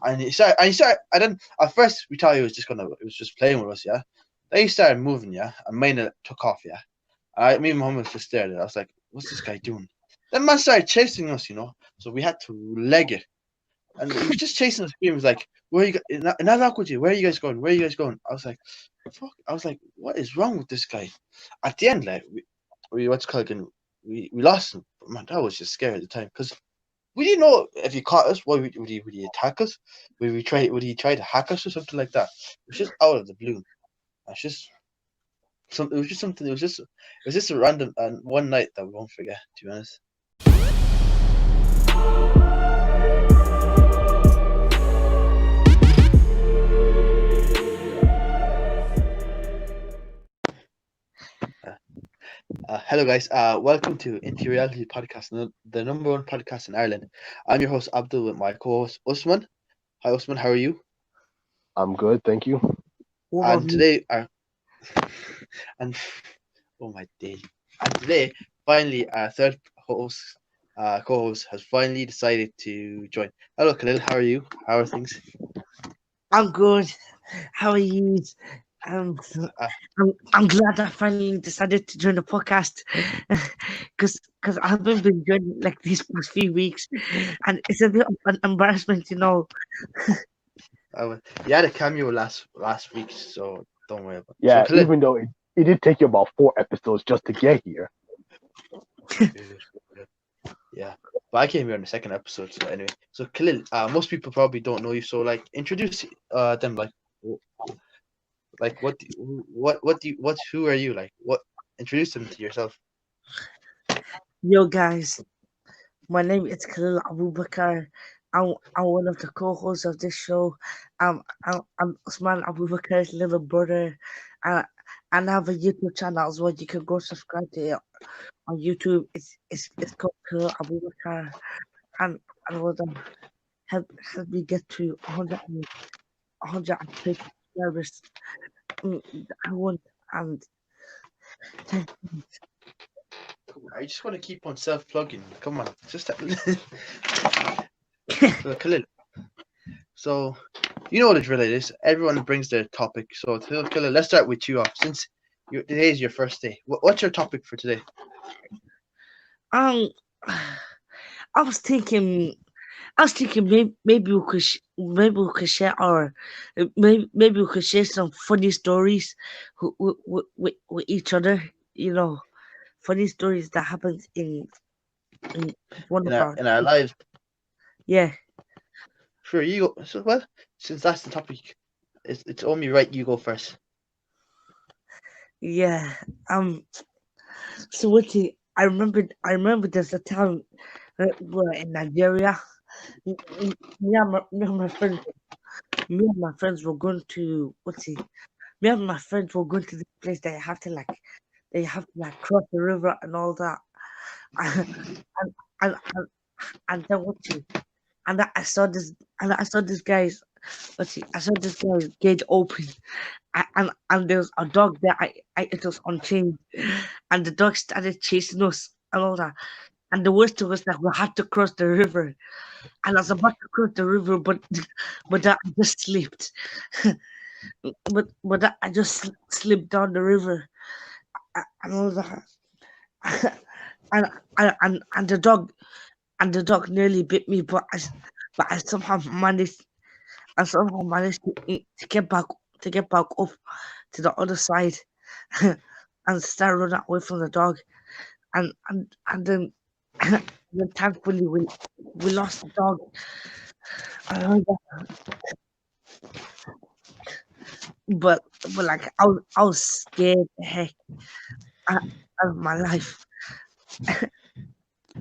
And he started, and then at first we thought he was just playing with us, yeah. Then he started moving, yeah, and mine took off, yeah. Me and Muhammad was just stared at it. I was like, what's this guy doing? Then man started chasing us, so we had to leg it. And he was just chasing us. He was like, where are you guys? In that where are you guys going? Where are you guys going? I was like, fuck. I was like, what is wrong with this guy? At the end, like, we lost him. But man, that was just scary at the time. Because we didn't know if he caught us, would he attack us? Would he try to hack us or something like that? It was just out of the blue. It's just something. It was just something. It was just a random and one night that we won't forget. To be honest. Hello guys, welcome to Into Reality Podcast, the number one podcast in Ireland. I'm your host Abdul with my co-host Usman. Hi Usman, how are you? I'm good, thank you. And today, and oh my day! And today, finally, our third co-host has finally decided to join. Hello Khalil, how are you? How are things? I'm good. How are you? I'm glad I finally decided to join the podcast because I haven't been joining like these past few weeks, and it's a bit of an embarrassment, You had a cameo last week, so don't worry about it. Yeah, so, Khalil, even though it did take you about 4 episodes just to get here. Yeah, but I came here on the second episode. So anyway, so Khalil, most people probably don't know you. So like, introduce them. Like who are you? Like, introduce them to yourself. Yo, guys, my name is Khalil Abubakar. I'm one of the co-hosts of this show. I'm Usman Abubakar's little brother. And I have a YouTube channel as well. You can go subscribe to it on YouTube. It's called Khalil Abubakar, and will help me get to 150 subscribers. I want and I just want to keep on self-plugging. Come on, just so, Khalil. So you know what the drill is. Everyone brings their topic. So Khalil, let's start with you off. Since today is your first day, what's your topic for today? I was thinking maybe we could share maybe we could share some funny stories with each other. Funny stories that happens in one of in our lives. Yeah. Sure, you go. So well, since that's the topic, it's only right you go first. Yeah. So what? I remember there's a town in Nigeria. Me and my friends were going to Me and my friends were going to the place that you have to cross the river and all that. And then I saw this guy's gate open, and there was a dog there. It was unchained, and the dog started chasing us and all that. And the worst was that we had to cross the river, and I was about to cross the river, but I just slipped. but I just slipped down the river, and all that. and the dog nearly bit me, but I somehow managed to get back up to the other side and start running away from the dog, and then then thankfully we lost the dog. But like I was scared the heck out of my life.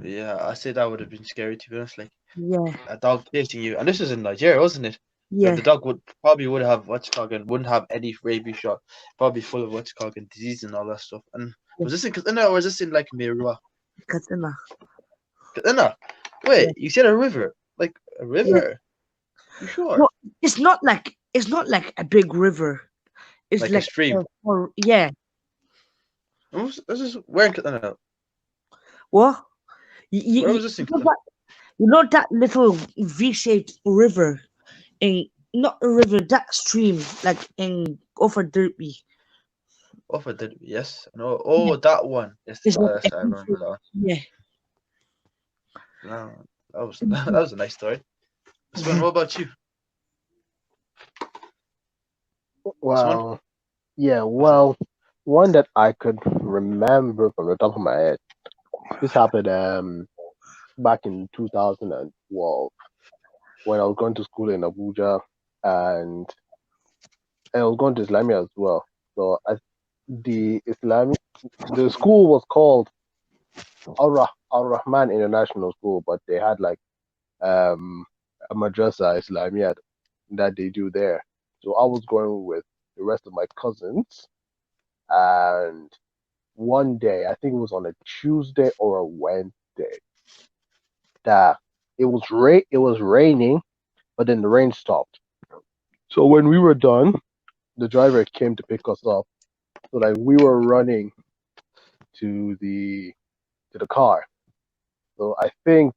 Yeah, I say that would have been scary, to be honest. Like, Yeah. a dog chasing you, and this was in Nigeria, wasn't it? Yeah. The dog would have and wouldn't have any rabies shot, probably full of and disease and all that stuff. And was this in Katsina or was this in like Mirua? Katsina. Katsina. Wait, you said a river? Like a river? Yeah. You sure? No, it's not like a big river. It's like a stream. Yeah. This is where in Katsina? What? Where was this in Katsina? You know that little V-shaped river in not a river, that stream, like in over Derby. Oh, for the yes. No. Yeah, Oh, that one. Yes. it's Oh, like yes. I remember that one. yeah. No, that was that was a nice story. Usman, what about you? Usman? Well, yeah, well, one that I could remember from the top of my head. This happened back in 2012 when I was going to school in Abuja, and I was going to Islamia as well. So the school was called Al Rahman International School, but they had like um a madrasa Islamia that they do there. So I was going with the rest of my cousins, and one day, I think it was on a Tuesday or a Wednesday, that it was raining, but then the rain stopped. So when we were done, the driver came to pick us up. So like we were running to the car. So I think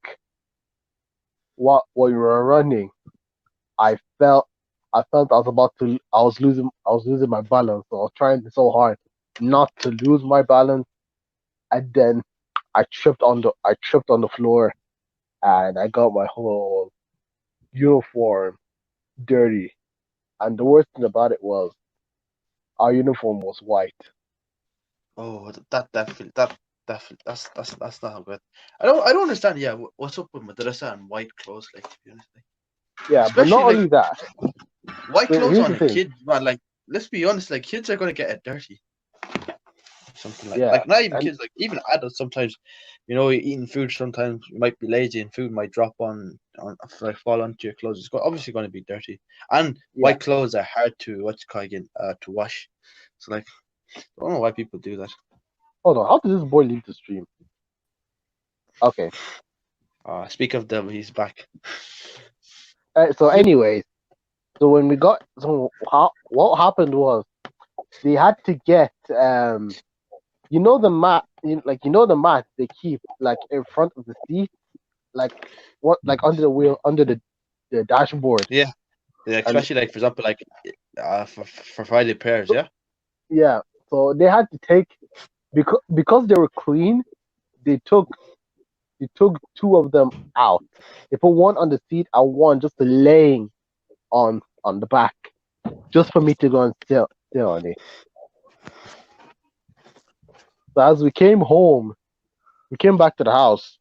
while we were running, I felt I was losing my balance. So I was trying so hard not to lose my balance, and then I tripped on the floor, and I got my whole uniform dirty. And the worst thing about it was our uniform was white. Oh, that definitely that's not good. I don't understand. Yeah, what's up with madrasa and white clothes? Like, to be honest, like, Yeah, but not especially like only that. white So clothes here's on the a thing. kid, man. Like, let's be honest. Like, kids are gonna get it dirty. Something Yeah, like not even and kids, like even adults. Sometimes, eating food. Sometimes you might be lazy and food might drop on like fall onto your clothes. It's obviously going to be dirty. And yeah. white clothes are hard to what's it called again to wash. So like, I don't know why people do that. Hold on. How did this boy leave the stream? Okay. Speak of devil, he's back. So, Yep. anyways, so how what happened was they had to get the mat, the mat they keep like in front of the seat, like what like under the wheel, under the dashboard. Yeah, yeah. And Especially like for example, like for Friday prayers. so, Yeah. yeah, so they had to take, because they were clean, they took two of them out. They put one on the seat and one just laying on the back, just for me to go and sit on it. So as we came back to the house,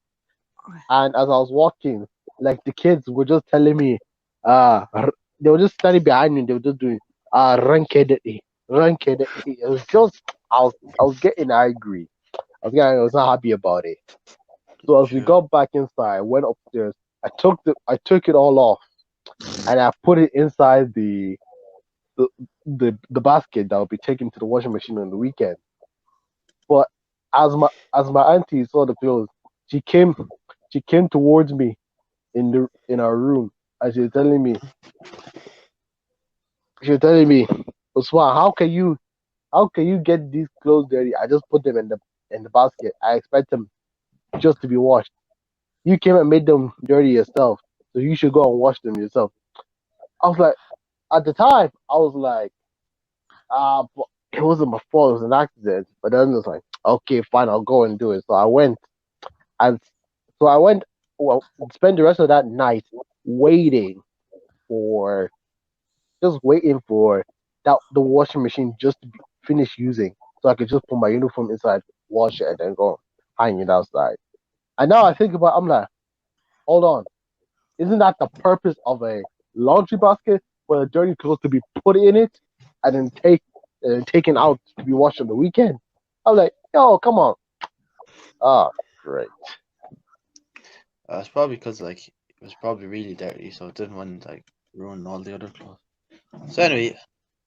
and as I was walking, like the kids were just telling me, they were just standing behind me. They were just doing, run kid, run kid. It was just, I was getting angry. I was not happy about it. So as we True. got back inside, I went upstairs. I took it all off, and I put it inside the the basket that will be taken to the washing machine on the weekend. But as my auntie saw the clothes, she came she came towards me in our room, and she was telling me, Usman, how can you get these clothes dirty? I just put them in the basket. I expect them just to be washed. You came and made them dirty yourself, so you should go and wash them yourself. I was like, at the time, I was like, but it wasn't my fault. It was an accident. But then it was like, okay, fine, I'll go and do it. So I went, and so I went. Well, spend the rest of that night waiting for waiting for that the washing machine just to finish using, so I could just put my uniform inside, wash it, and then go hang it outside. And now I think about, I'm like, hold on, isn't that the purpose of a laundry basket, for the dirty clothes to be put in it and then taken out to be washed on the weekend? I'm like, yo, come on. Ah, great. It's probably because like it was probably really dirty, so it didn't want to like ruin all the other clothes. So anyway,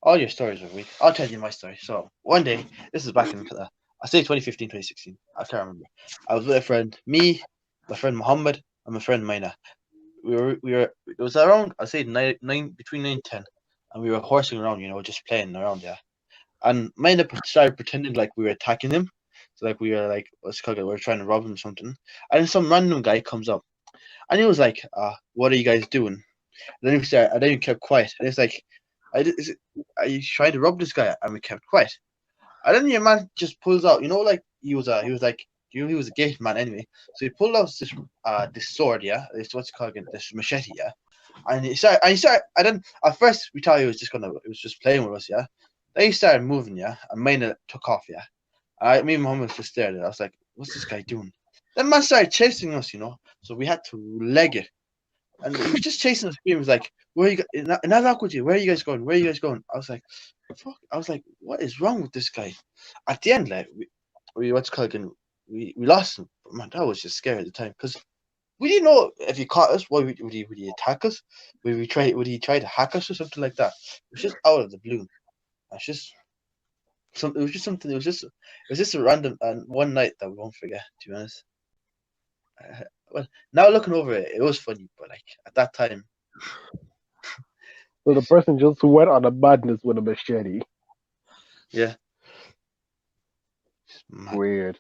all your stories are weak. I'll tell you my story. So one day, this is back in I say 2015, 2016. I can't remember. I was with a friend, me, my friend Muhammad, and my friend Mina. We were it was around I say nine between 9 and 10, and we were horsing around, just playing around, yeah. And Mina started pretending like we were attacking him. So like we were like what's it called? We were trying to rob him or something. And then some random guy comes up and he was like, "What are you guys doing?" And then we started, and then we kept quiet. And it's like, are you trying to rob this guy? And we kept quiet. And then your man just pulls out, like he was like, he was a gate man anyway. So he pulled out this sword, yeah, this what's it called again, this machete, yeah. And and then at first we thought he was just playing with us, yeah. Then he started moving, yeah, and mine took off, yeah. Me and Mum was just there. I was like, what's this guy doing? Then man started chasing us, so we had to leg it. And he was just chasing us. He was like, where are you guys? And I look with you. Where are you guys going? Where are you guys going? I was like, fuck. I was like, what is wrong with this guy? At the end, like, we what's called again, we lost him. But man, that was just scary at the time because we didn't know if he caught us. Why would he attack us? Would he try to hack us or something like that? It was just out of the blue. It's just something. It was just something. It was just a random and one night that we won't forget. To be honest. Well, now looking over it, it was funny, but like at that time, So the person just went on a madness with a machete. yeah, Weird.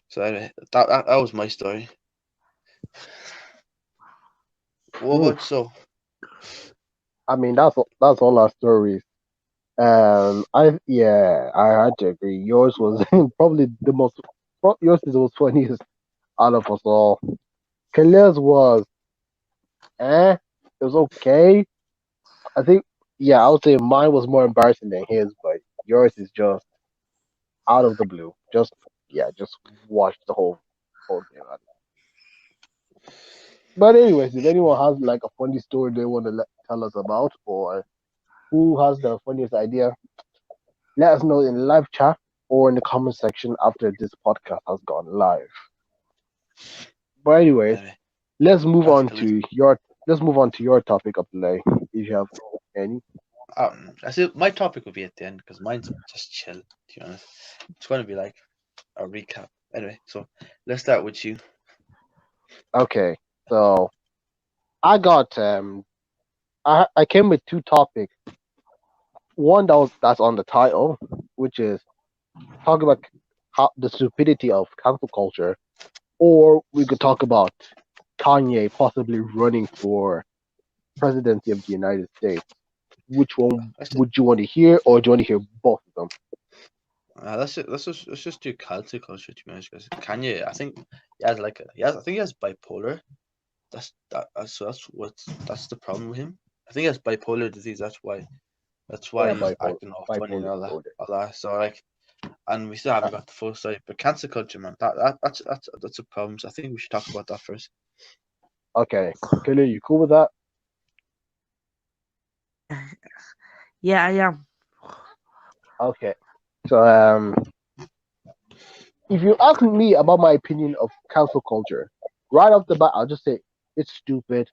So anyway, that was my story. What about so? I mean, that's all our stories. I had to agree. Yours was probably yours is the most funniest out of us all. Khalil's was, it was okay. I think, I would say mine was more embarrassing than his, but yours is just out of the blue. Just watch the whole thing. But anyways, if anyone has like a funny story they want to tell us about, or who has the funniest idea, let us know in the live chat or in the comment section after this podcast has gone live. But anyways, let's move on to your topic, Abdullahi, if you have any. I see my topic will be at the end because mine's just chill. To be honest, it's going to be like a recap. Anyway, so let's start with you. Okay, so I got I came with two topics. One that's on the title, which is talk about the stupidity of cancel culture, or we could talk about Kanye possibly running for presidency of the United States. Which one would you want to hear, or do you want to hear both of them? Let's just do cancel culture, to be honest, because Kanye, I think I think he has bipolar. That's the problem with him. I think he has bipolar disease. That's why he's acting all funny and all that. So like, and we still haven't got the full story. But cancel culture, man, that's a problem. So I think we should talk about that first. Okay, Khalil, you cool with that? Yeah, I am. Okay, so if you ask me about my opinion of cancel culture, right off the bat, I'll just say it's stupid,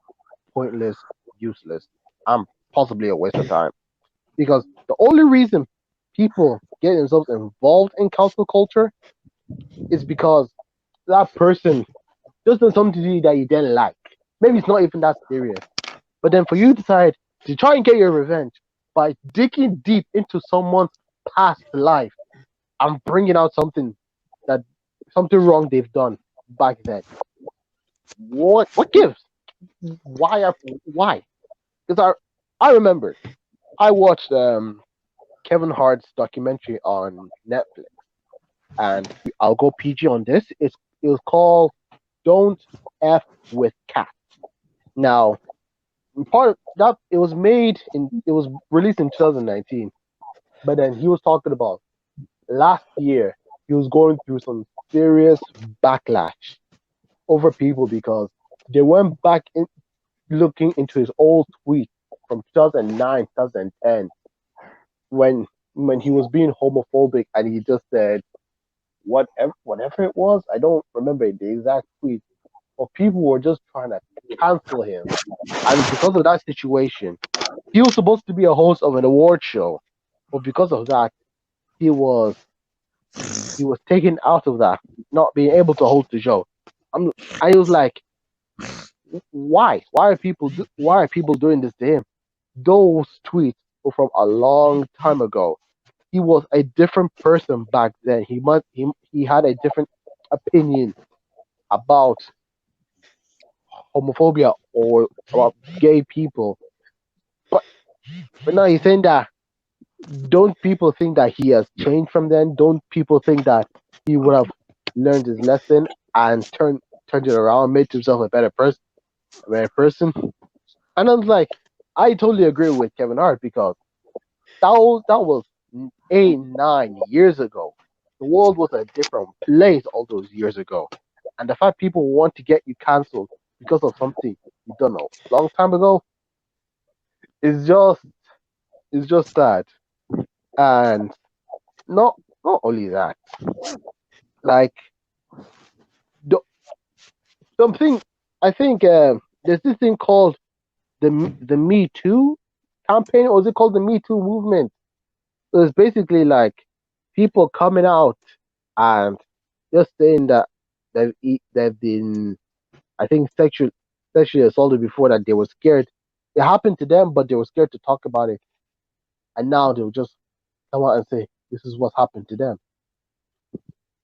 pointless, useless, and possibly a waste of time. Because the only reason people get themselves involved in cancel culture is because that person just done something to you that you didn't like. Maybe it's not even that serious. But then for you to decide to try and get your revenge by digging deep into someone's past life and bringing out something wrong they've done back then. What gives? Why? Because I remember I watched Kevin Hart's documentary on Netflix, and I'll go PG on this. It was called "Don't F with Cats." Now, part of that it was released in 2019, but then he was talking about last year he was going through some serious backlash over people because they went back looking into his old tweets from 2009, 2010, when he was being homophobic and he just said whatever it was. I don't remember the exact tweet, but people were just trying to cancel him, and because of that situation, he was supposed to be a host of an award show, but because of that, he was taken out of that, not being able to host the show. I was like, why? Why are people doing this to him? Those tweets were from a long time ago. He was a different person back then. He had a different opinion about homophobia or about gay people. But now he's saying that don't people think that he has changed from then? Don't people think that he would have learned his lesson and turned it around, made himself a better person? And I was like, I totally agree with Kevin Hart because that was 8, 9 years ago. The world was a different place all those years ago, and the fact people want to get you cancelled because of something you don't know long time ago is just sad. And not only that, like the, something I think there's this thing called the Me Too campaign, or is it called the Me Too movement? So it's basically like people coming out and just saying that they've been, I think, sexually assaulted before, that they were scared. It happened to them, but they were scared to talk about it, and now they'll just come out and say this is what happened to them.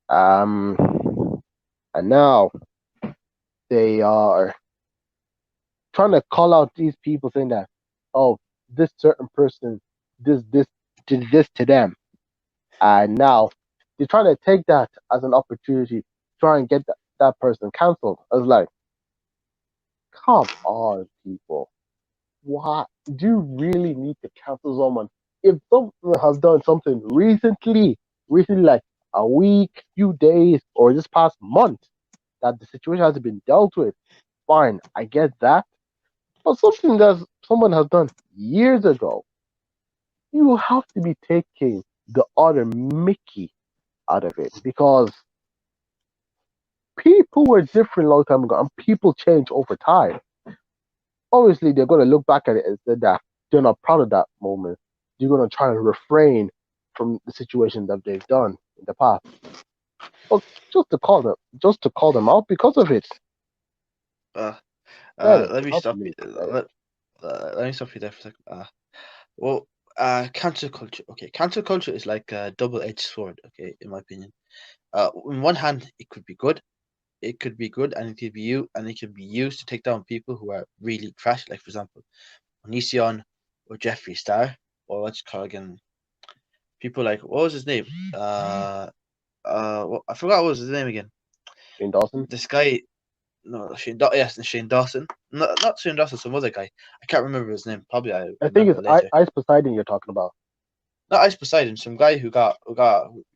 Um, and now they are trying to call out these people, saying that, oh, this certain person, this did this to them, and now they're trying to take that as an opportunity to try and get that person cancelled. I was like, come on, people. Why do you really need to cancel someone? If someone has done something recently like a week, few days, or this past month, that the situation hasn't been dealt with, fine, I get that. But something that someone has done years ago, you have to be taking the other Mickey out of it, because people were different a long time ago and people change over time. Obviously, they're going to look back at it and say that they're not proud of that moment. They're going to try and refrain from the situation that they've done in the past. But just to call them out because of it, Uh, better. let me Help stop you. me, better. Let me stop you there for a second. Well, cancel culture. Okay, cancel culture is like a double-edged sword. Okay, in my opinion. On one hand, it could be good. It could be good, and it could be used to take down people who are really trash. Like for example, Onision or Jeffree Star, or what's it called again? People like what was his name? I forgot what was his name again. Shane Dawson. This guy, no, yes, Shane Dawson. Not Shane Dawson, some other guy. I can't remember his name. Probably I I think remember it's it later. Ice Poseidon you're talking about. Not Ice Poseidon. Some guy who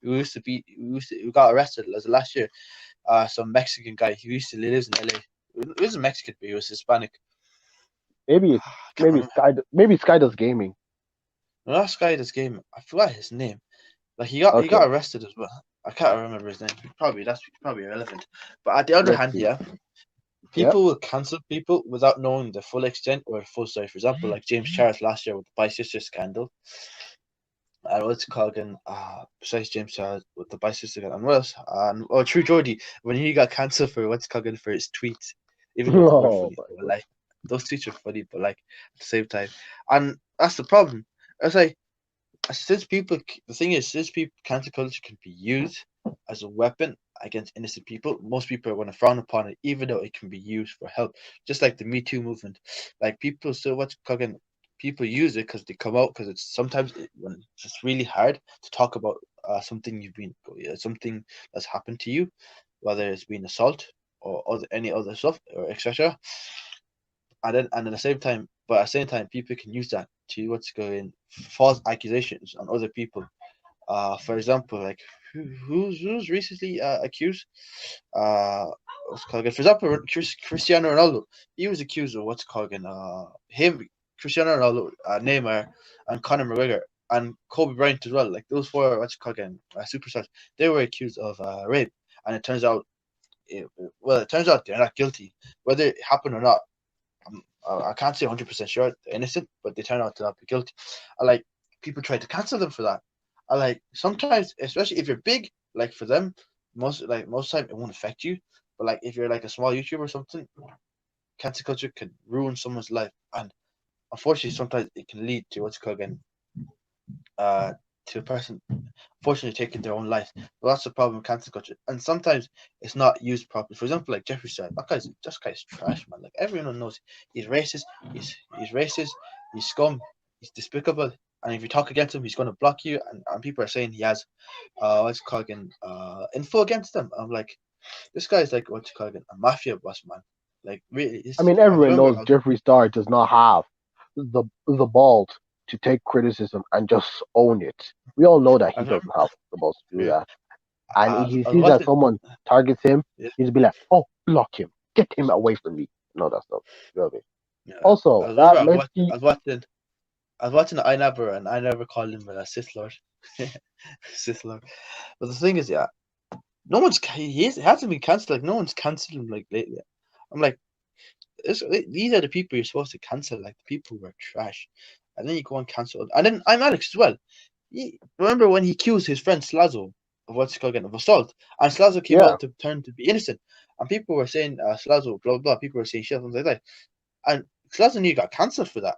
used to be who got arrested as last year. Some Mexican guy. He used to lives in LA. He wasn't Mexican, but he was Hispanic. Maybe it's I can't remember. maybe Sky does gaming. The last guy in this game, I forgot his name. Like he Okay, got arrested as well. I can't remember his name. That's probably irrelevant. But at the other let's hand, see. yeah, Yep. people will cancel people without knowing the full extent or the full story. For example, like James Charles last year with the Bisister scandal. And what's it called again? Besides James Charles with the Bisister scandal, and what else? And True Geordie when he got cancelled for what's it called again for his tweets, even though they were Oh funny. my But god. like those tweets are funny, but like at the same time, and that's the problem. It's like the thing is, since people cancel culture can be used as a weapon against innocent people, most people are going to frown upon it, even though it can be used for help. Just like the Me Too movement, like people still what's cooking. People use it because they come out because it's sometimes when it's just really hard to talk about something something that's happened to you, whether it's been assault or any other stuff or etc. And at the same time, but at the same time, people can use that to what's going false accusations on other people. For example, like who's recently accused? What's it called again? For example, Cristiano Ronaldo. He was accused of what's it called again? Him, Cristiano Ronaldo, Neymar, and Conor McGregor, and Kobe Bryant as well. Like those four, what's it called again? Superstars. They were accused of rape, and it turns out, it turns out they're not guilty, whether it happened or not. I can't say 100% sure they're innocent, but they turn out to not be guilty. I like people try to cancel them for that. I like sometimes, especially if you're big, like for them, most time it won't affect you. But like if you're like a small YouTuber or something, cancel culture can ruin someone's life, and unfortunately, sometimes it can lead to what's called again, uh, to a person unfortunately taking their own life. But that's the problem with cancel culture. And sometimes it's not used properly. For example, like Jeffree Star, that guy's trash, man. Like everyone knows he's racist, he's racist, he's scum, he's despicable. And if you talk against him, he's gonna block you. And people are saying he has what's it called again, info against them. I'm like, this guy's like what's it called again, a mafia boss, man. Like really, I mean, I everyone remember knows Jeffree Star does not have the balls to take criticism and just own it. We all know that I he remember doesn't have the balls to do yeah, that. And he I was sees that watching someone targets him, yeah, he'd be like, "Oh, block him, get him away from me," and all that stuff. You know what I mean? yeah. Also, I remember that Messi, I was watching I never and I never called him a Sith Lord. Sith Lord. But the thing is, yeah, no one's he hasn't been cancelled. Like no one's cancelled him like lately. I'm like, these are the people you're supposed to cancel. Like the people who are trash, and then you go and cancel. And then I'm Alex as well. Remember when he accused his friend Slazo of what's it called again of assault, and Slazo came yeah, out to turn to be innocent, and people were saying Slazo blah blah blah. People were saying shit and like that, and Slazo knew he got cancelled for that.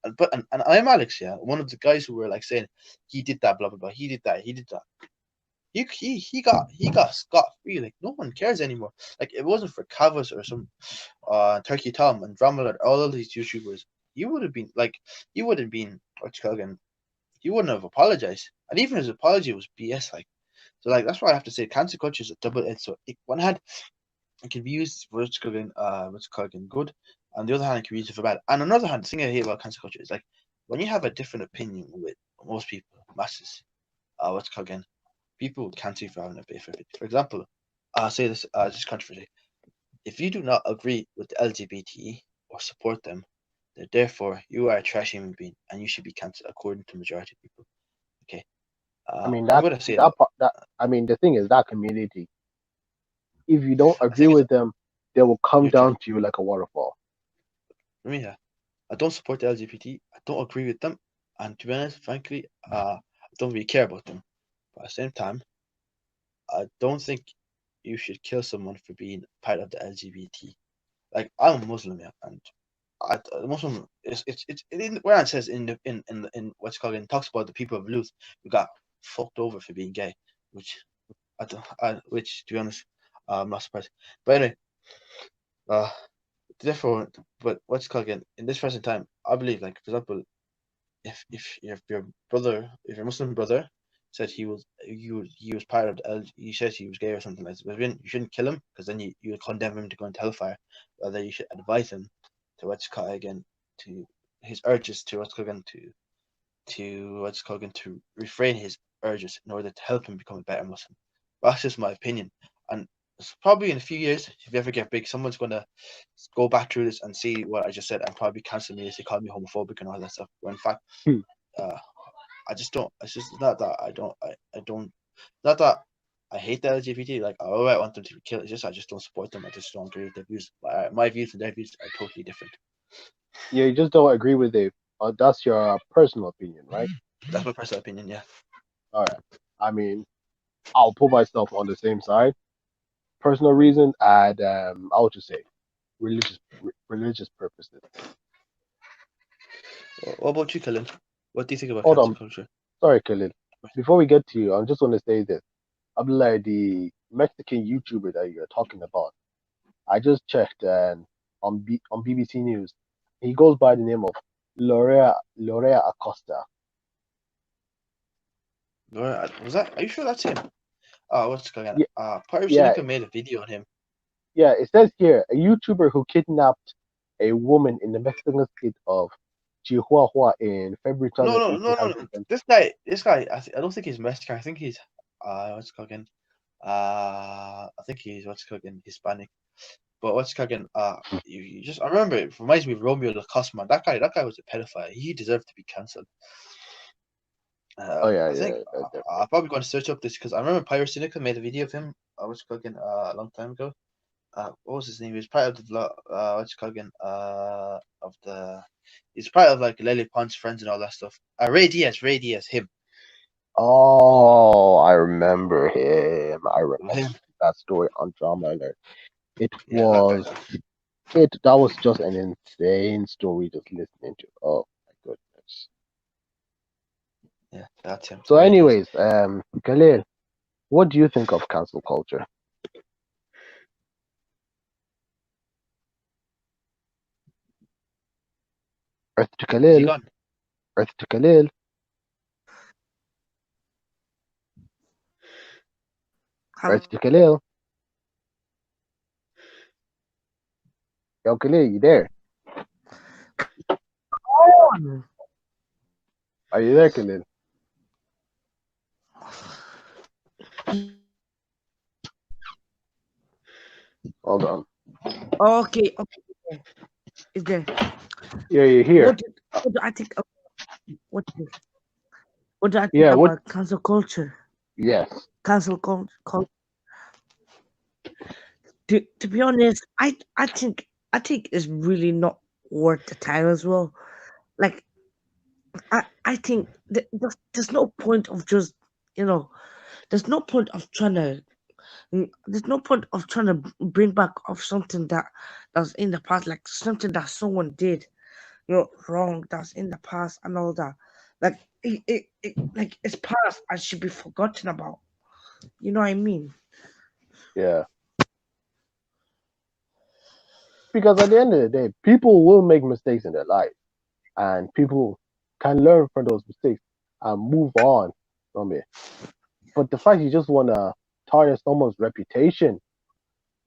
And I'm Alex, yeah, one of the guys who were like saying he did that, blah blah blah. He did that. He did that. He got scot free. Like no one cares anymore. Like if it wasn't for Cavas or some Turkey Tom and Dramalad, all of these YouTubers, he would have been like he would have been what you call again. He wouldn't have apologized, and even his apology was BS. Like so, like that's why I have to say cancel culture is a double edged sword. One hand it can be used for what's called again good, and the other hand it can be used for bad. And another hand, the thing I hate about cancel culture is like when you have a different opinion with most people, masses, what's called again people would cancel you for having a bit for it. For example, I'll say this controversy. If you do not agree with the LGBT or support them, then therefore you are a trash human being and you should be cancelled according to majority of people. Okay. I mean I'm gonna say that. I mean, the thing is that community. If you don't The agree thing is with them, they will come you're trash. down to you like a waterfall. For me, yeah. I don't support the LGBT. I don't agree with them. And to be honest, frankly, I don't really care about them. But at the same time, I don't think you should kill someone for being part of the LGBT. Like I'm a Muslim, yeah, and Muslim is it's in where it says in what's called in talks about the people of Luth who got fucked over for being gay, which which to be honest, I'm not surprised. But anyway, uh, therefore, but what's called again in this present time, I believe like for example, if your brother, if your Muslim brother said he was part of the he says he was gay or something like this, but you shouldn't kill him because then you would condemn him to go into hellfire. Rather, you should advise him to what's called again to his urges to what's called again to what's called again to refrain his urges in order to help him become a better Muslim. But that's just my opinion, and it's probably in a few years, if you ever get big, someone's gonna go back through this and see what I just said and probably cancel me as they call me homophobic and all that stuff. When in fact, Hmm. uh, I just don't. It's just not that I don't. Not that I hate the LGBT. Like, oh, I want them to be killed. It's just I just don't support them. I just don't agree with their views. My views and their views are totally different. Yeah, you just don't agree with it. That's your personal opinion, right? That's my personal opinion. Yeah. All right. I mean, I'll put myself on the same side. Personal reason, and I'll just say religious purposes. What about you, Khalil? What do you think about Hold cancel on, culture? sorry, Khalil. Before we get to you, I just want to say this. Abdullahi, the Mexican YouTuber that you're talking about, I just checked and on BBC News, he goes by the name of Lorea Acosta. Was that? Are you sure that's him? What's going on? Yeah, Pirate yeah, Sinica made a video on him. yeah. It says here a YouTuber who kidnapped a woman in the Mexican state of Chihuahua in February No, no, 2018 no, no, has no. been. This guy. I don't think he's Mexican. I think he's what's it called again? I think he's what's it called again? Hispanic. But what's it called again? You just I remember it reminds me of Romeo Lacoste, man. That guy was a pedophile. He deserved to be cancelled. Oh yeah, I think I'm probably going to search up this because I remember Pirate Sinica made a video of him. What's it called again? A long time ago. What was his name? He was part of the vlog. What's it called again? Of the. He's part of like Lily Pond's friends and all that stuff. Ray Diaz, him. Oh, I remember him. I remember Him. that story on Drama Alert. It Yeah, that guy. was it. That was just an insane story just listening to. Oh my goodness. Yeah, that's him. So, Sorry, anyways. anyways, Khalil, what do you think of cancel culture? Earth to Is he Khalil, gone? Earth to Khalil, Earth to Khalil. Yo, Khalil, you there? Hello. Are you there, Khalil? Hold on. Okay, okay, is there? Yeah, you're here. What do I think? What what do I think Yeah, what? about cancel culture? Yes. Cancel culture. To be honest, I think it's really not worth the time as well. Like I think there's no point of just you know there's no point of trying to there's no point of trying to bring back of something that was in the past, like something that someone did wrong that's in the past and all that. Like like it's past and should be forgotten about. You know what I mean? Yeah. Because at the end of the day, people will make mistakes in their life, and people can learn from those mistakes and move on from it. But the fact you just want to tarnish someone's reputation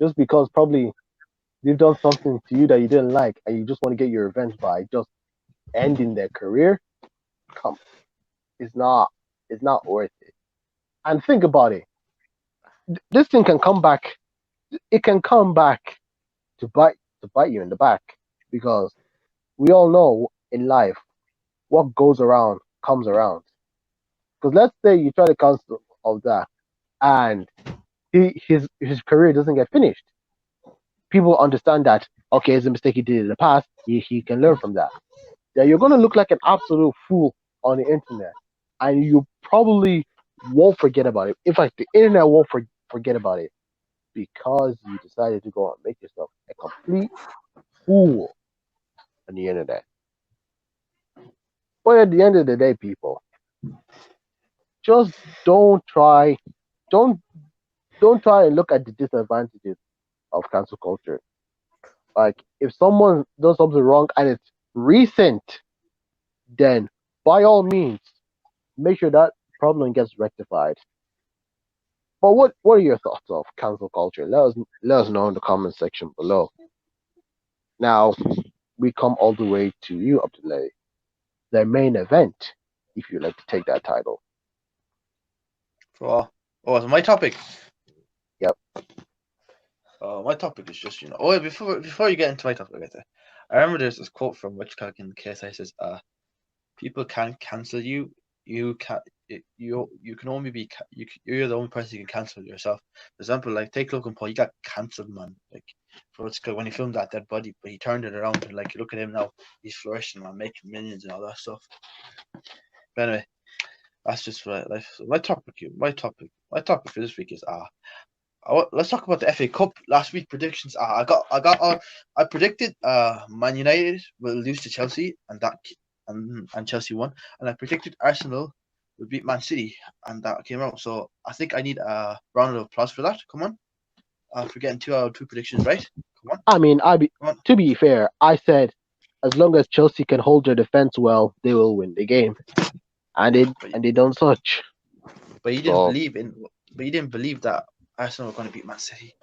just because probably they've done something to you that you didn't like, and you just want to get your revenge by just ending their career, come, it's not, it's not worth it. And think about it. This thing can come back. It can come back to bite you in the back because we all know in life what goes around comes around. Because let's say you try to cancel all that and his career doesn't get finished. People understand that okay, it's a mistake he did in the past. He can learn from that. Then you're gonna look like an absolute fool on the internet, and you probably won't forget about it. In fact, the internet won't forget about it because you decided to go and make yourself a complete fool on the internet. But at the end of the day, people, just don't try don't don't try and look at the disadvantages of cancel culture. Like if someone does something wrong and it's recent, then by all means make sure that problem gets rectified. But what are your thoughts of cancel culture? Let us know in the comment section below. Now we come all the way to you, Abdullahi, the main event, if you like to take that title. For it's my topic. Yep. My topic is just Oh, wait, before you get into my topic, I remember there's this quote from Witchcock in the KSI says, people can't cancel you. You can you can only be you're the only person you can cancel yourself. For example, like take Logan Paul, he got cancelled, man. Like for when he filmed that dead body, but he turned it around and like you look at him now, he's flourishing, man, making millions and all that stuff. But anyway, that's just for life. So my topic for this week is let's talk about the FA Cup last week predictions. I predicted Man United will lose to Chelsea and Chelsea won, and I predicted Arsenal would beat Man City and that came out. So I think I need a round of applause for that. Come on, for getting 2 out of 2 predictions right. Come on, I mean, come on. to be fair, I said as long as Chelsea can hold their defense well, they will win the game, and they done such. But you didn't So believe in. But you didn't believe that Arsenal were going to beat Man City.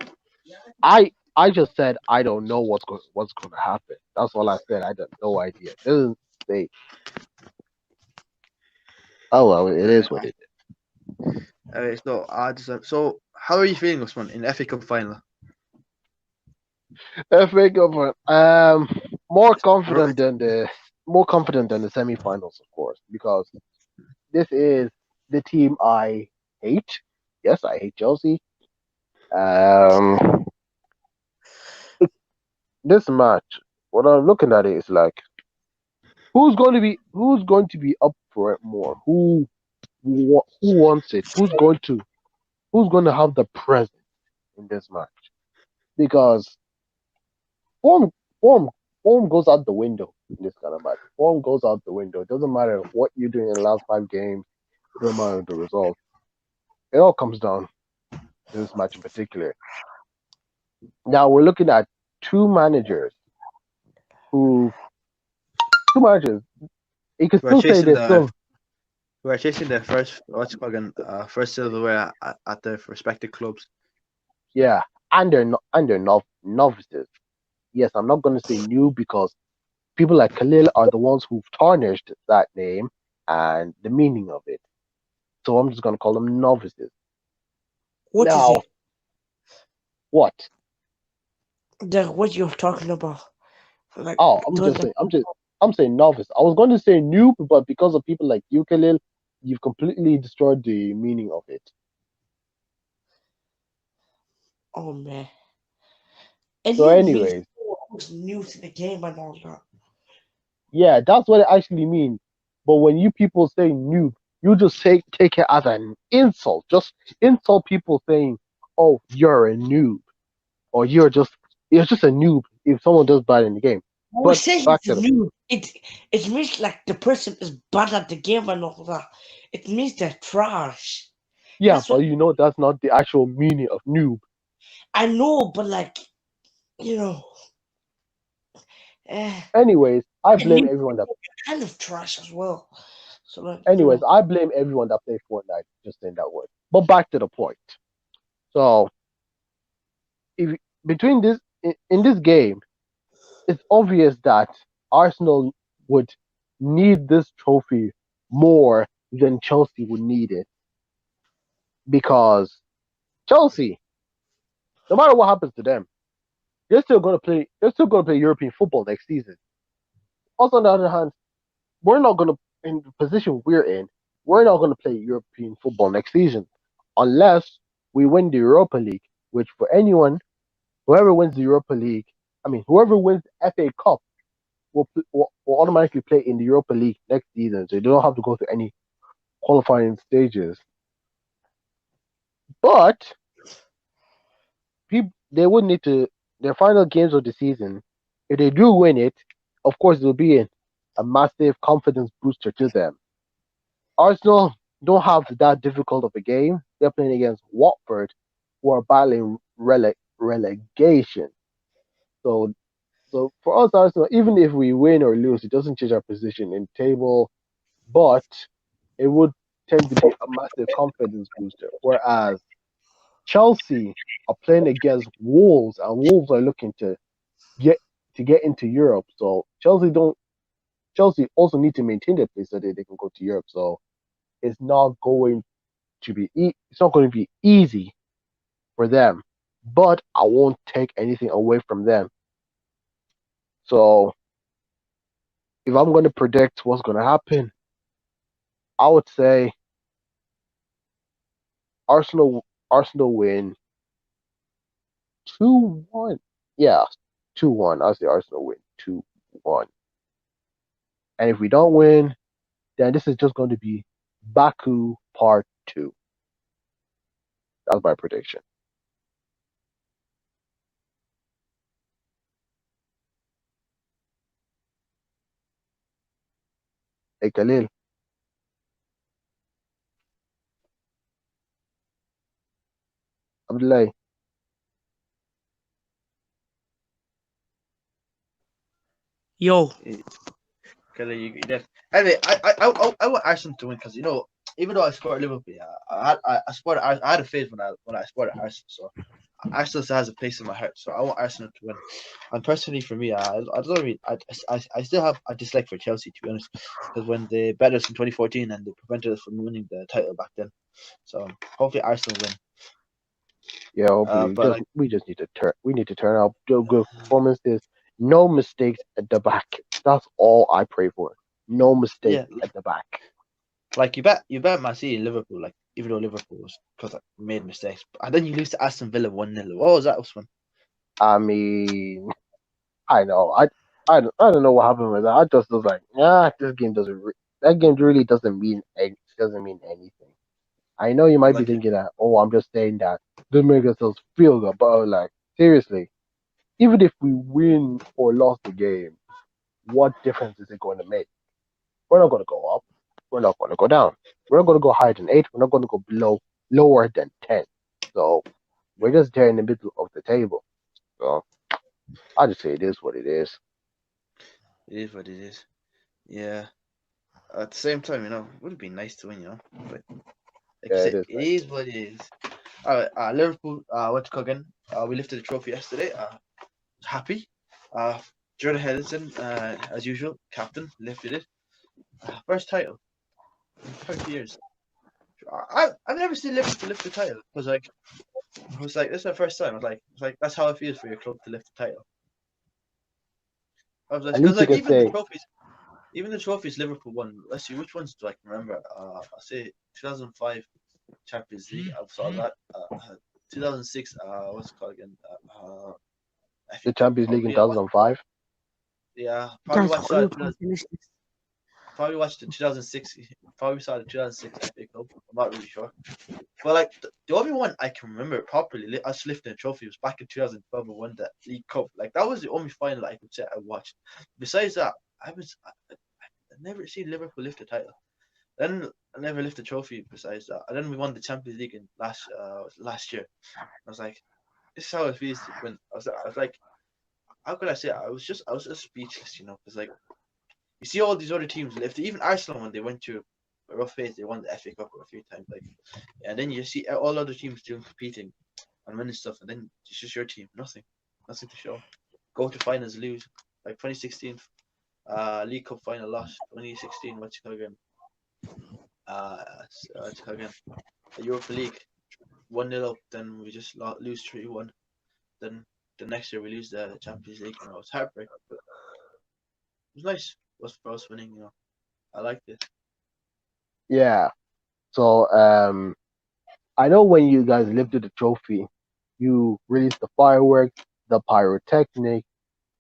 I just said I don't know what's going to happen. That's all I said. I got no idea. It doesn't say. Oh well, it is what it is. So how are you feeling, Usman, in the FA Cup final? FA Cup, more Right. confident than the semi-finals, of course, because this is the team I hate. Yes, I hate Chelsea. Um, this match, what I'm looking at it is like, who's going to be up for it more? Who wants it? Who's going to have the presence in this match? Because form form form goes out the window in this kind of match. Form goes out the window. It doesn't matter what you're doing in the last 5 games. It doesn't matter the result. It all comes down to this match in particular. Now we're looking at two managers who, two managers. You can We're still say chasing they're the still, we're chasing the first what's it called again, first silverware at their respective clubs. yeah, and they're novices. Yes, I'm not going to say new because people like Khalil are the ones who've tarnished that name and the meaning of it. So I'm just going to call them novices. What is Now, it? what? What you're talking about? Like, Oh, I'm saying novice. I was going to say noob, but because of people like you, Khalil, you've completely destroyed the meaning of it. oh man, a So, new means anyways, who's new to the game and all that. yeah, that's what it actually means. But when you people say noob, you just take it as an insult. Just insult people saying, "Oh, you're a noob," or you're just a noob if someone does bad in the game. When we But say back it's to the new, it means like the person is bad at the game and all that. It means they're trash. yeah, That's but what you know that's not the actual meaning of noob. I know, but like you know, eh, Anyways, I and blame new everyone that. kind of trash as well. So like Anyways, I blame everyone that plays Fortnite. Just saying that word. But back to the point. So, if between this in this game, it's obvious that Arsenal would need this trophy more than Chelsea would need it because Chelsea, no matter what happens to them, they're still going to play. They're still going to play European football next season. Also, on the other hand, we're not going to in the position we're in. We're not going to play European football next season unless we win the Europa League. Which for anyone, whoever wins the Europa League, I mean, whoever wins the FA Cup will automatically play in the Europa League next season, so you don't have to go through any qualifying stages. But people, they would need to their final games of the season. If they do win it, of course, it will be a massive confidence booster to them. Arsenal don't have that difficult of a game. They're playing against Watford, who are battling relegation. So, so for us, Arsenal, even if we win or lose, it doesn't change our position in table, but it would tend to be a massive confidence booster. Whereas Chelsea are playing against Wolves, and Wolves are looking get to get into Europe. So Chelsea also need to maintain their place so that they can go to Europe. So it's not going it's not going to be easy for them. But I won't take anything away from them. So if I'm going to predict what's going to happen, I would say Arsenal win 2-1. Yeah, 2-1. I'll say Arsenal win 2-1. And if we don't win, then this is just going to be Baku Part 2. That's my prediction. Hey, Khalil, Abdullahi. yo, Kelly, you def- Anyway, I want Arsenal to win because even though I supported Liverpool, yeah, I had a phase when I supported Arsenal, so Arsenal still has a place in my heart. So I want Arsenal to win. And personally, for me, I don't really, I still have a dislike for Chelsea to be honest, because when they beat us in 2014 and they prevented us from winning the title back then. So hopefully Arsenal win. Yeah, hopefully But like, we just need to turn out good performances. No mistakes at the back. That's all I pray for. No mistakes yeah, at the back. like you bet Man City and Liverpool, like even though Liverpool was because like, made mistakes, and then you lose to Aston Villa 1-0. What was that, Usman? I mean, I know. I don't know what happened with that. I just was like, yeah, this game that game really doesn't mean anything. I know you might be Like thinking that, oh, I'm just saying that to make ourselves feel good, but I was like, seriously, even if we win or lost the game, what difference is it going to make? We're not going to go up. We're not going to go down. We're not going to go higher than 8. We're not going to go lower than 10. So we're just there in the middle of the table. So I'll just say it is what it is. It is what it is. Yeah. At the same time, it would have been nice to win, but like you Yeah, it said, is. it is what it is. All right, Liverpool went to Coogan. We lifted the trophy yesterday. Happy. Jordan Henderson, as usual, captain, lifted it. First title in 30 years. I've never seen Liverpool lift the title because I was like, this is my first time. I was like, that's how it feels for your club to lift the title. I was like, At because least you like can say, even the trophies Liverpool won. Let's see, which ones do I can remember? I'll say 2005 Champions League. I saw that. 2006. What's it called again? the FA Cup. Champions League in Probably. 2005. Yeah, probably Guys, watched all your that. competitions. Probably watched the 2006. Probably saw the 2006 FA Cup. I'm not really sure. But like the only one I can remember properly, us lifting a trophy was back in 2012 when we won the League Cup. Like that was the only final I could say I watched. Besides that, I never seen Liverpool lift a title. Then I never lift a trophy besides that. And then we won the Champions League in last year. I was like, this is how it feels to win. I was like, how could I say it? I was just speechless, because like you see all these other teams lift. Even Arsenal when they went to a rough phase, they won the FA Cup a few times. Like, and then you see all other teams doing competing and winning stuff, and then it's just your team, nothing to show. Go to finals, lose. Like 2016, League Cup final loss. 2016, what's it called again? What's it called again? The Europa League, 1-0 up. Then we just lose 3-1. Then the next year we lose the Champions League. It's heartbreaking, but it was nice. It was for us winning. I liked it. Yeah. So I know when you guys lifted the trophy, you released the fireworks, the pyrotechnic,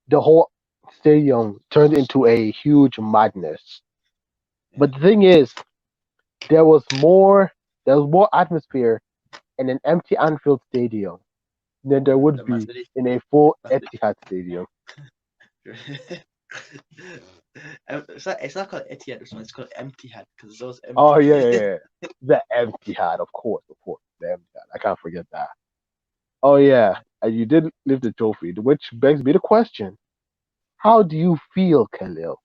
the whole stadium turned into a huge madness. Yeah. But the thing is, there was more atmosphere in an empty Anfield Stadium than there would Man be City. in a full Etihad Stadium. It's not called Etihad. This one it's called Empty Hat because those empty. Oh yeah. The Etihad, of course, the Etihad. I can't forget that. Oh yeah, and you did lift the trophy, which begs me the question: how do you feel, Khalil?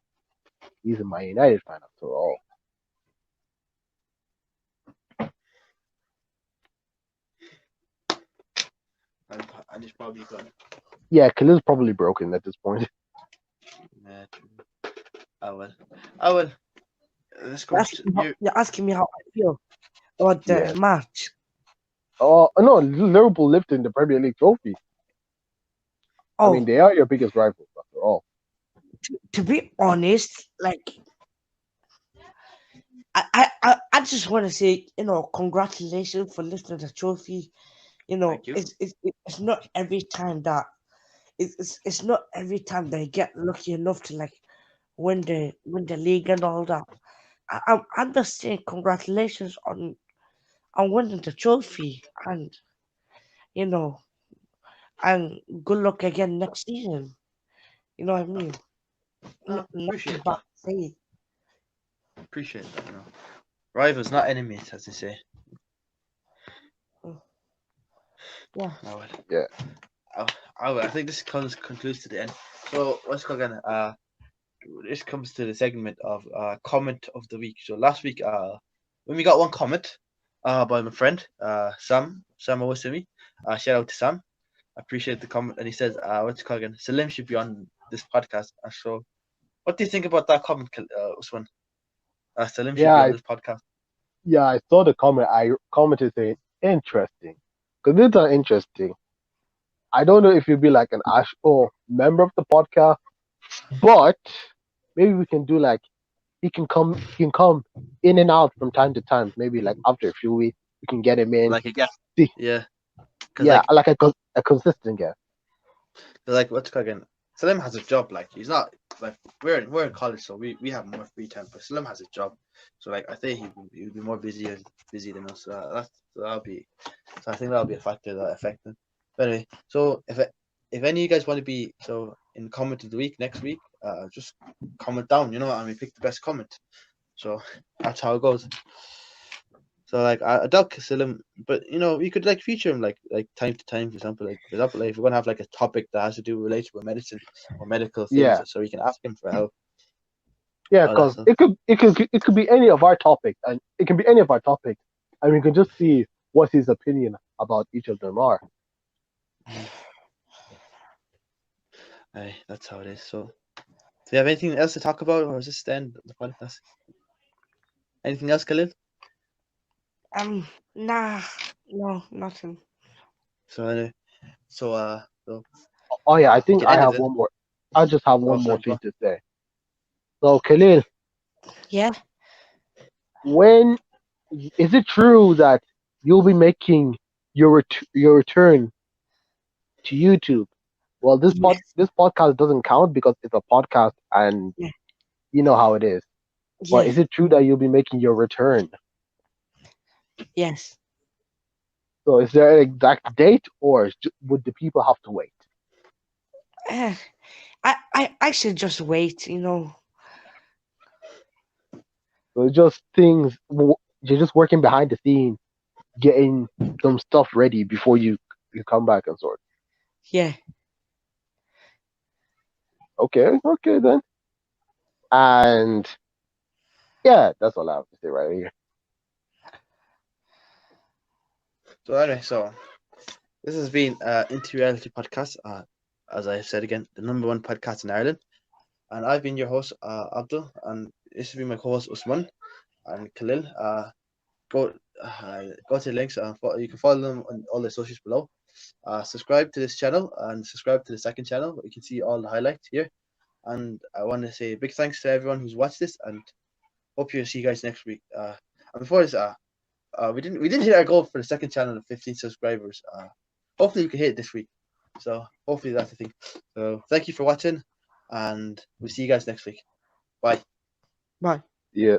He's a Man United fan after all. And it's probably gone. Yeah, Khalil's probably broken at this point. Yeah, true. I will. Let's go. You're asking me how I feel about the Yes. match. Oh no, Liverpool lifting the Premier League trophy. I mean, Oh, they are your biggest rivals after all. to be honest, like I just want to say, congratulations for lifting the trophy. Thank you. It's not every time that it's not every time they get lucky enough to like win the league and all that. I'm just saying congratulations on winning the trophy you know and good luck again next season. You know what I mean? Nothing Appreciate bad that. to say. Appreciate that. Rivals, not enemies, as they say. Yeah. I will. Yeah. I think this concludes to the end. So let's go again. This comes to the segment of comment of the week. So last week, when we got one comment, by my friend, Sam Owasimi. Shout out to Sam. I appreciate the comment, and he says, what's it called again? Salim should be on this podcast. So, what do you think about that comment, Usman? Salim should be on this podcast. Yeah, I saw the comment. I commented saying interesting, because these are interesting. I don't know if you'll be like an member of the podcast, but maybe we can do like he can come in and out from time to time. Maybe like after a few weeks, we can get him in. Like a guest. See, Yeah. yeah, like a consistent guest. Like what's it called again? Salim has a job. Like he's not like we're in college, so we have more free time. But Salim has a job, so like I think he would be more busy than us. So I think that'll be a factor that affects him. But anyway, so if any of you guys want to be in comment of the week next week, just comment down, and we pick the best comment. So that's how it goes. So like I doubt Kasilim, but we could like feature him like time to time, for example, like if we're gonna have like a topic that has to do related with medicine or medical things, Yeah, so we can ask him for help. yeah, All that because stuff. it could be any of our topics, and it can be any of our topics, and we can just see what his opinion about each of them are. Aye, that's how it is. So, do you have anything else to talk about, or is this the end of the podcast? Anything else, Khalil? Nah, no, nothing. So anyway, so Oh yeah, I we think can I end it have then. one more. I just have Oh, one more sorry, go thing on. to say. So Khalil, Yeah. when is it true that you'll be making your return to YouTube? Well, Yes. this podcast doesn't count because it's a podcast, and Yeah. you know how it is. But Yeah. is it true that you'll be making your return? Yes. So is there an exact date, or would the people have to wait? Uh, I should just wait. So it's just things you're just working behind the scenes, getting some stuff ready before you come back and sort. Yeah. Okay, okay then. And yeah, that's all I have to say right here. So anyway, so this has been Into Reality Podcast. As I said again, the #1 podcast in Ireland, and I've been your host, Abdul, and this has been my co-host Usman and Khalil. Go go to the links. You can follow them on all the socials below. Subscribe to this channel and subscribe to the second channel. You can see all the highlights here. And I want to say a big thanks to everyone who's watched this, and hope you see you guys next week. And before this, we didn't hit our goal for the second channel of 15 subscribers. Hopefully we can hit it this week. So hopefully that's the thing. So thank you for watching, and we'll see you guys next week. Bye. Bye. Yeah.